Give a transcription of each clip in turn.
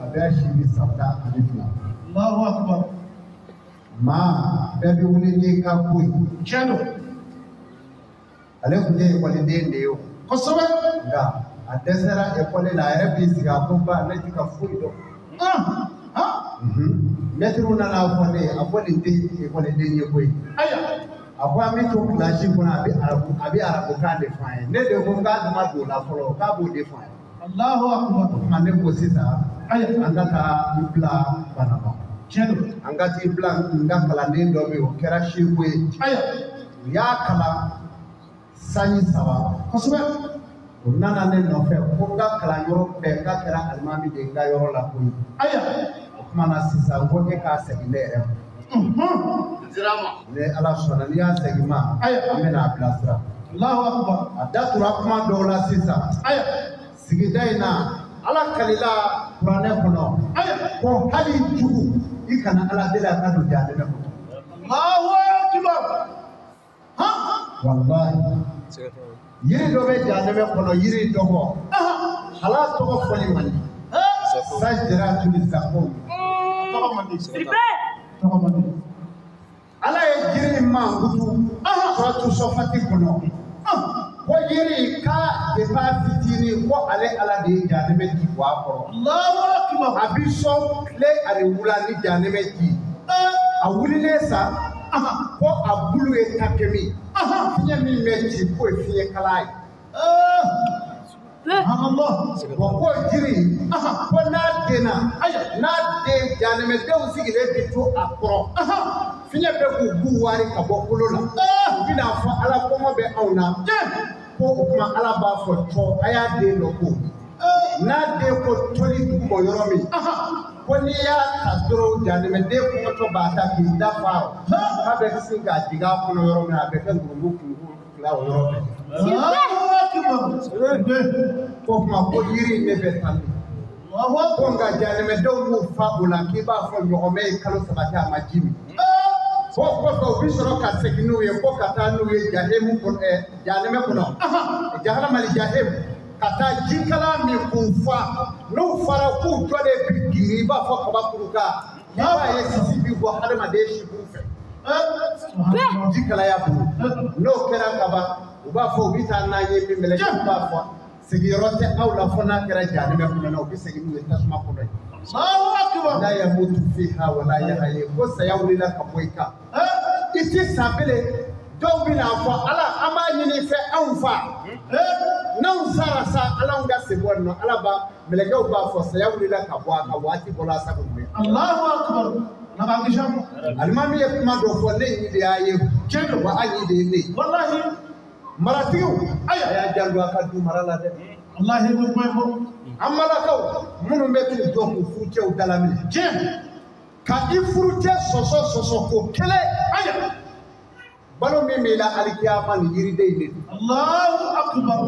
abashi sabta alifla Allahu akbar ma baby wuli ka koy chado ale kunde ko de yo ko sobe nga adesera e ko la arabi siga ko ba na tika fuido metru na la fone aboli de e ko de ye koy aya abwa mi to klashi kuna abi arabu ka de fain ne de ko ga ma do la folo ka bo de fain Allahu akbar man ne ko sisa aya anga ka ibla banaba chado anga ti ibla nga kala ne do mi o kera shekwe aya ya kala sanyi sawa ko sobe nana ne no fe ko nga kala yoro be nga kera almami de nga yoro la ko aya kuma na sisa ko e ka se ile ne ala sona ni ya se ma aya amena blasra Allahu akbar adatura kuma do la sisa aya sigidaina ala kalila qur'ane kono aya ko hali jugu ikana ala dela ka do jade ko Allahu akbar ha wallahi yiri do be jade kono yiri do ko hala to ko foli mani sajra tu lisaqo to mandi to mandi ala e jiri mangutu suratu sofati kono ko yiri ka de ba fitini ko ale ala de jade be di wa ko Allahu akbar abiso le ale wula ni jade be di a wulile sa ko abulu e takemi finya mi mechi ko fiye kalai Allah ko jiri ko na dena na de jane me de usigile bitu akro finya be ku guwari ka bokolo la bina fa ala ko mo be auna ko kuma ala ba fo to aya de no ko na de ko toli ko yoromi ko ni ya tadro jane me de ko to ba ta ki da fa ka be singa diga ko yoromi abe kan gurungu ku la yoromi Allahu akbar ko kuma ko yiri ne be tan ko nga jane me do mu fa bula ki ba fo nyome kalo sabata majimi ko bi soro ka seginu ye ko kata nu ye jahemu ko jane me ko no jahala mali jahem kata jikala mi ku fa no fara ku jode bi giri ba fo ka ba kuruka ya ba ye sisi bi go halma de shi ku fe jikala ya bu no kera ka ba uba fo bita na ye mi mele ba fo sigirote aw la fona kera jani me ko no bi siginu ye tasma ko do Allahu akbar la yamutu fiha wa la yahya ko sayawli la ka boyka iti sabele do bi na fo ala ama ni fe anfa non sara sa ala nga se bonno ala ba mele ga ba fo sayawli la ka bo ka wati bola sabu me Allahu akbar na ba gishamu almami ye kuma do fo ne ni de aye kendo wa anyi de ne wallahi maratiyo aya jalwa ka du marala de wallahi mo ko amala kaw munu metu do ko fuche o dalami je ka ifurute soso ko kele aya balo mi mila alkiyama ni yiri de ne Allahu akbar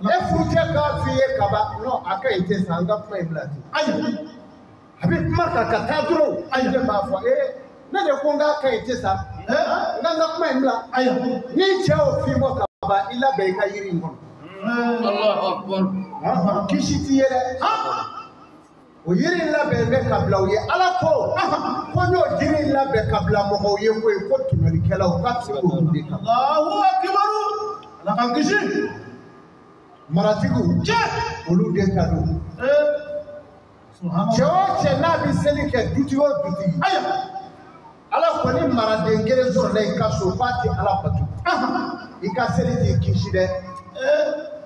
e furute ka fiye kaba no aka ite sanga fa iblati aya habib marka ka tadro aya ba fo na de ko nga ka ite sa nga kuma imla aya ni je o fi mo ba ila be ka yiri ngon Allahu akbar kishiti yele o yiri la be kabla o ye ala ko ko no yiri la be kabla mo o ye ko tunali kala o ka ti ko de ka Allahu akbar la kan kishi maratigu je olu de ka do subhanallah je na bi seli ke duti o duti aya ala ko ni marade ngere zoro le ka so fati ala patu ika seli ti kishi de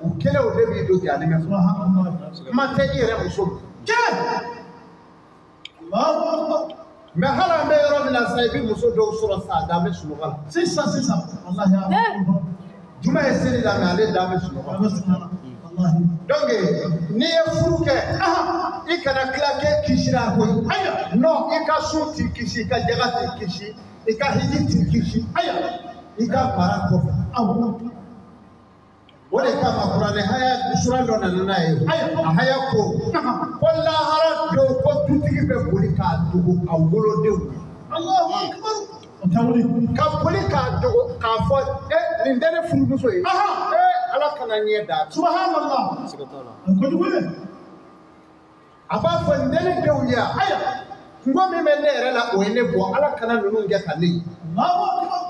o kele o de bi do ti ani me subhanallah ma te ire muso je Allahu akbar me hala me yoro mina saibi muso do soro sa da me sunu kala sisa wallahi juma e seli da me ale da me sunu kala wallahi donc ni e furuke ikana klake kishira ko aya no ika suti kishi ka jagati kishi ika hijiti kishi aya ika para ko awu wale kama Qur'ani haya sura ndo na nayo haya ko walla harat do ko tutigi be boli ka dugu awolo de Allahu akbar tawli ka boli ka dugu ka fo ni ndene furu so yi ala kana nye da subhanallah ko dugu aba fo ndene dewuya aya ngo mi me ne la o ene bo ala kana nunu nge kane Allahu akbar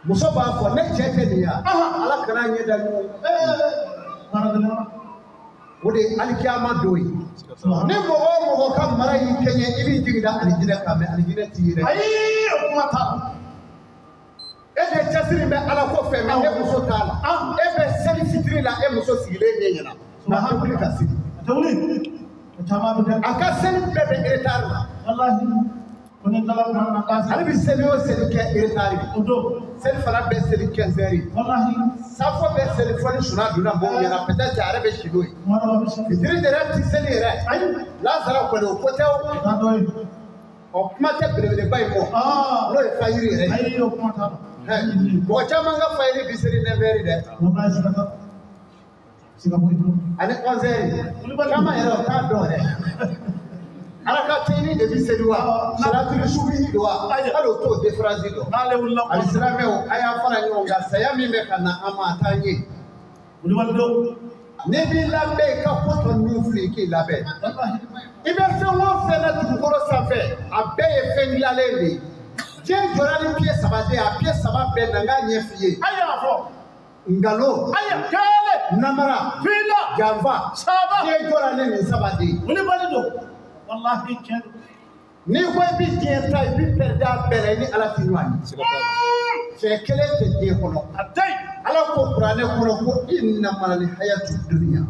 muso ba fo ne chete ni ya ala kana nye da nu maradona wode alikiyama doyi ne mo kam mara yi kenye ibi jigida alijina kame alijina tire ayi kuma ta ebe chasiri be ala ko fe me e muso tala ebe seli fitri la e muso sigile nyenya na hakuli kasi tawli tama bi aka seli bebe retard la wallahi on dala na kasi ali bi seli o seli ke retard odo seli fara be seli 15 heures wallahi safo be seli foni suna duna bo yana peut-être arabe shidoi mara bi fitri de rat seli re ay lazara ko do kotew na doy o kuma te bele bay mo no e fayiri re ayi kuma ta bo chama nga fayiri bi seli 9 heures de wallahi sikata sika boy ani 11 heures kama era ta do re alaka tini de bi seliwa salatu subi do alo to de phrase do ale wala alislamé o aya fara nyonga saya mi me kana ama tanye uli waldo ne bi lambe ka poto nufli ki labe wallahi ibe fe wo fe na tukoro safe abe e fe nlalele je jorani pie sabade a pie sababe na nga nyefie aya fo ngalo aya kale namara fila java saba je jorani ni sabade uli waldo wallahi ken ni ko bi je tay bi perda bele ni ala tinwani c'est kele te je kono atay ala ko qur'ane kono ko inna mal hayatu dunya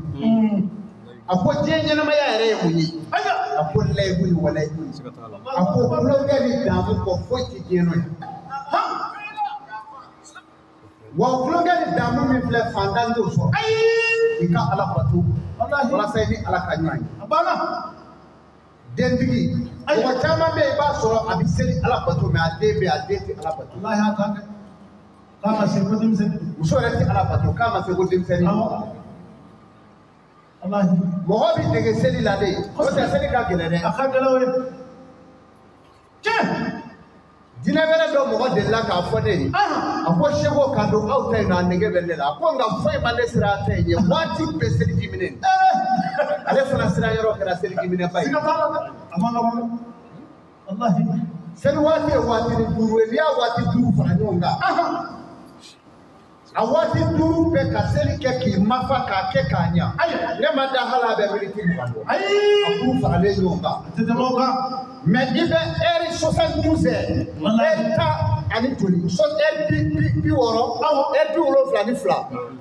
ako je nyana ma ya re munyi aya ako lay buni wala ako ko gari damu ko foti je no wa ko gari damu mi fle fandando so ika ala batu wallahi wala say ni ala kanywani abana dendigi wa chama be ba so abiseri ala batu me adebe adeti ala batu wallahi haka kama se ko dim se muso reti ala batu kama se ko dim seni wallahi mo bi dege seli la de ko ta seli ka gele de akagalawe ke dina bere do mo de la ka fo de ako shego ka do auta na nege bele la ko nga fo ma le sira ta ye wati be seli jiminen ale fana sira yoro kala seli jiminen bay amana wallahi seli wati ni duru ya wati duru fana nyonga a wati duru be ka seli ke ki mafa ka ke kanya ne ma da hala be militi mo ayi aku fana le nyonga tedemoka mais ibe eri 72 heures eta ani toli so bi woro bi woro fla ni fla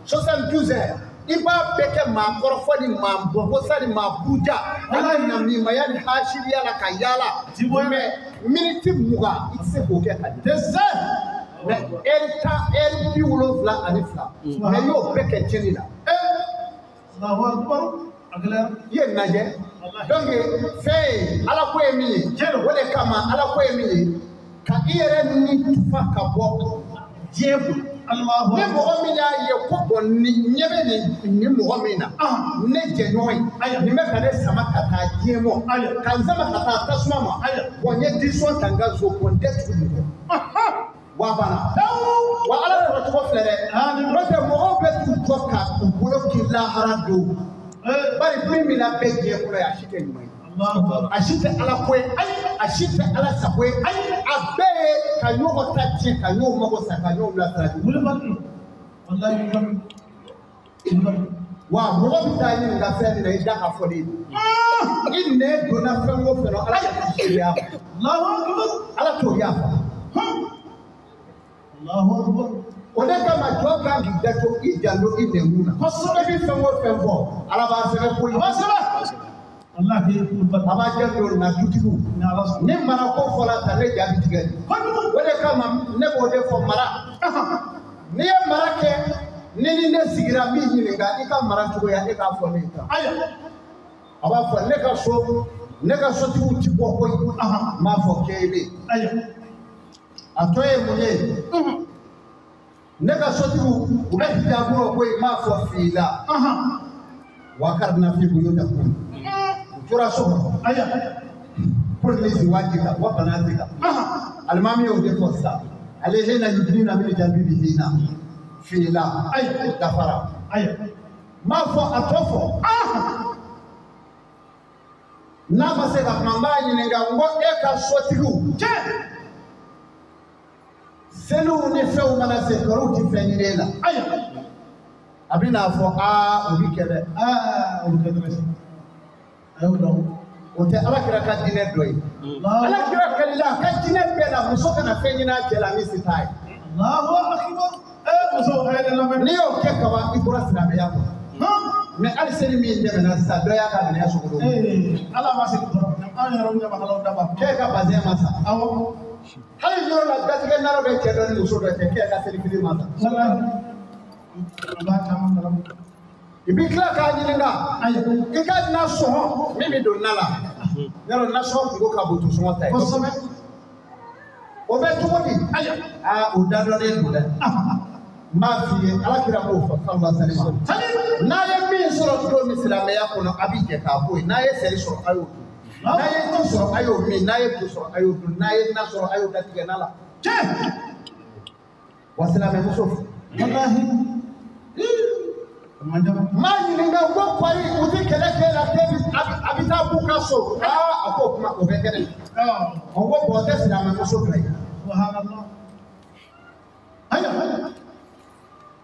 72 heures iba beke ma korofo ni ma bobo sari ma buja ala na mi mayani hashiri ala kayala me minute muga itse ko ke hadi dese mais eta bi woro fla ani fla mais yo beke chenila Allahu akbar agala ye naje donc fe ala ko emi wole kama ala ko emi ka iyere ni tufa ka bo jebu Allahu ne mo mi ya ye ko bon ni nyebe ni mo mi na ne je noy ni me ka ne sama ka ta jemo kan sama ka ta tasuma ma wonye dison tanga zo ko de tu wa bana wa ala ko to flere no te mo be tu to ka ko ki la harado bari primi la be je ko ya shike ni mai ashite ala kwe ashite ala sakwe abe kanyo otati kanyo mago sakanyo mlatati mulibaki wallahi wa mo bitani nga feni na ida ka fodi inne dona fengo feno ala ya shiriya Allahu akbar ala to ya Allahu akbar ode kama joga gidato idalo idemuna koso bi fengo fengo ala ba se ko wasala wallahi abaje do na tutibu na rasul ni mara ko fola ta ne jabi tigani wole kama ne bo de fo mara ni ya mara ke ni ne sigira mi hininga ika mara tugo ya ika fo ne ta aya aba fo ne ka so tu ti bo ko ma fo kele aya atoye munye ne ka so tu u be hijaburo ko ma fo fila wa karna fi buyutakum tura so aya polisi wajika wa banatika almami yo de fossa alehina yudina min jambibihina fila ay dafara aya ma fo atofo n'a ma se ka kuma n b'a ɲininka n ko e ka sotigiw seliw ni fɛnw mana se kɔrɔw ti fɛn ɲini e la a bɛ n'a fɔ o bi kɛ dɛ o bɛ kɛ dɛ a y'o dɔn o tɛ alakira ka diinɛ dɔ ye alakira kalila a ka diinɛ bɛɛ la muso kana fɛn ɲini a cɛ la min si t'a ye Allahu akbar muso a ye ne lamɛn n'i y'o kɛ kaban i bɔra silamɛya kɔnɔ mais hali seli min tɛmɛna sisan dɔ y'a ka minɛ sogo ala ma se dɔrɔn an yɛrɛ ɲamakalaw daba k'e ka bazɛn ma sa awɔ hali yɔrɔ la gatigɛ naro bɛ cɛ dɔ ni muso dɔ cɛ k'e ka seli fili ma sa i b'i tila k'a ɲininka i ka na sɔngɔ min bɛ don na la yɔrɔ nasɔngɔ kungo ka bon to sɔngɔ ta ye kosɛbɛ o bɛ cogo di o dadɔnnen don dɛ n b'a f'i ye alakira b'o fɔ sallallahu alaihi wa sallam n'a ye min sɔrɔ don min silamɛya kɔnɔ a b'i jɛ k'a bɔ yen n'a ye sɛri sɔrɔ a y'o dun n'a ye ji sɔrɔ a y'o min n'a ye to sɔrɔ a y'o dun n'a ye na sɔrɔ a y'o datigɛ na la wa silamɛmuso maa ɲininka ko pari u tɛ kɛlɛ kɛ la a bɛ taa b'u ka so a ko kuma o bɛ kɛ dɛ o ko bɔn o tɛ silamɛmuso dɔ ye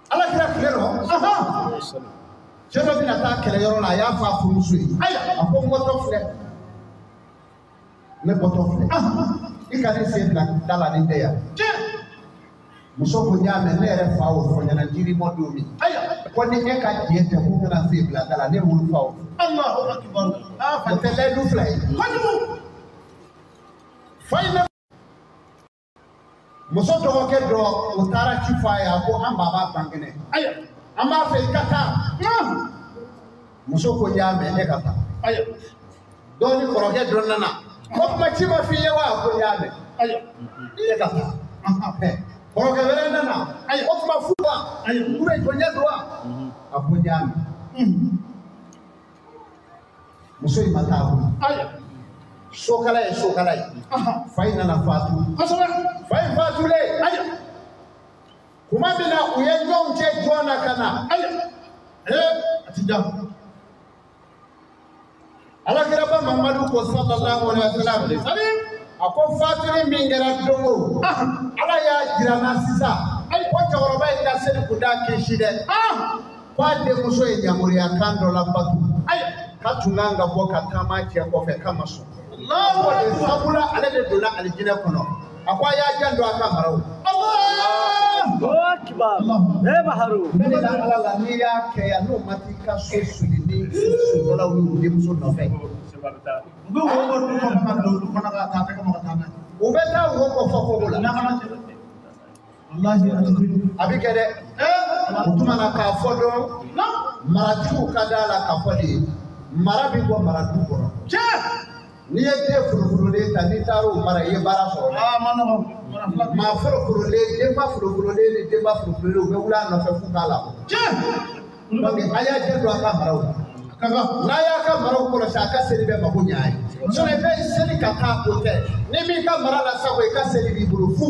alakira tile rɔ cɛ dɔ bɛna taa kɛlɛyɔrɔ la a y'a fɔ a furumuso ye a ko n bɔtɔ filɛ ne bɔtɔ filɛ i ka ne sen bila da la ni tɛ yan muso ko n y'a mɛn ne yɛrɛ fa y'o fɔ ɲɛna jiri mɔ don min ko ni e ka diɲɛ tɛ ko n kana sen bila da la ne wolo fa o o tɛ layidu fila ye fa in muso dɔgɔkɛ dɔ o taara ci fɔ a ye a ko an baba bangɛnɛ an b'a fɛ i ka taa muso ko n y'a mɛn e ka taa dɔw ni kɔrɔkɛ dɔ nana ko kuma ci ma f'i ye wa ko n y'a mɛn e ka taa kɔrɔkɛ wɛrɛ nana o tuma fu wa u bɛ jɔnya don wa a ko n y'a mɛn muso in ma taa bolo sokala ye sokala ye fa in nana faatu fa in faatulen kuma min na u ye ɲɔgɔn cɛ jɔn na ka na a ti ja alakiraba mamadu ko sallallahu alaihi wa sallam a ko faatuli min kɛra don o ala y'a jira n na sisan ko cɛkɔrɔba in ka seli kun t'a kisi dɛ ko a denmuso ye yamaruya kan dɔ la bato ka tun kan ka bɔ ka taama cɛ kɔfɛ k'a ma sɔn sabula ale de donna alijinɛ kɔnɔ a ko a y'a jan don a ka maraw ne de la ala la n'i y'a kɛ yan n'o ma t'i ka so suli ni sodɔlaw n'u denmuso nɔfɛ u bɛ taa wo kɔ fɔ kogo la a bɛ kɛ dɛ o tuma na k'a fɔ dɔrɔn maratigiw ka d'a la k'a fɔ de ye mara bɛ bɔ mara du kɔnɔ n'i ye den forofurolen ta n'i taara o mara i ye baara sɔrɔ dɛ maa forofurolen denba forofurolen ni denba forofurolen u bɛ wuli a nɔfɛ f'u k'a labɔ donc a y'a jɛ don a ka maraw la n'a y'a ka maraw kɔlɔsi a ka seli bɛ mako ɲɛ a ye sinon i bɛ seli ka taa o tɛ ni min ka mara la sago i ka seli b'i bolo fu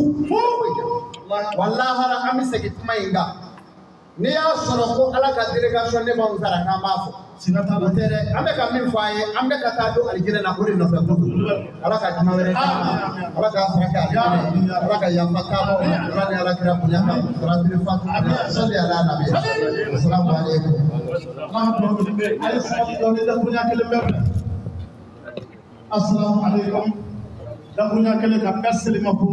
walahara an bɛ segin kuma in kan n'i y'a sɔrɔ ko ala ka délégation ne b'anw sara k'an b'a fɔ o tɛ dɛ an bɛ ka min fɔ a ye an bɛ ka taa don alijinɛ na o de nɔfɛ ko ala ka jama wɛrɛ d'a ma ala k'a sara kɛ alijinɛ ala ka yafa k'a ma ala ni ala kira bonya ka saratili fatu sɔli ala nabi assalamu alaikum assalamu alaikum dakunya kelen ka bɛɛ seli ma ko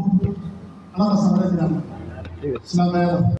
ala ka sabali d'a ma silamɛya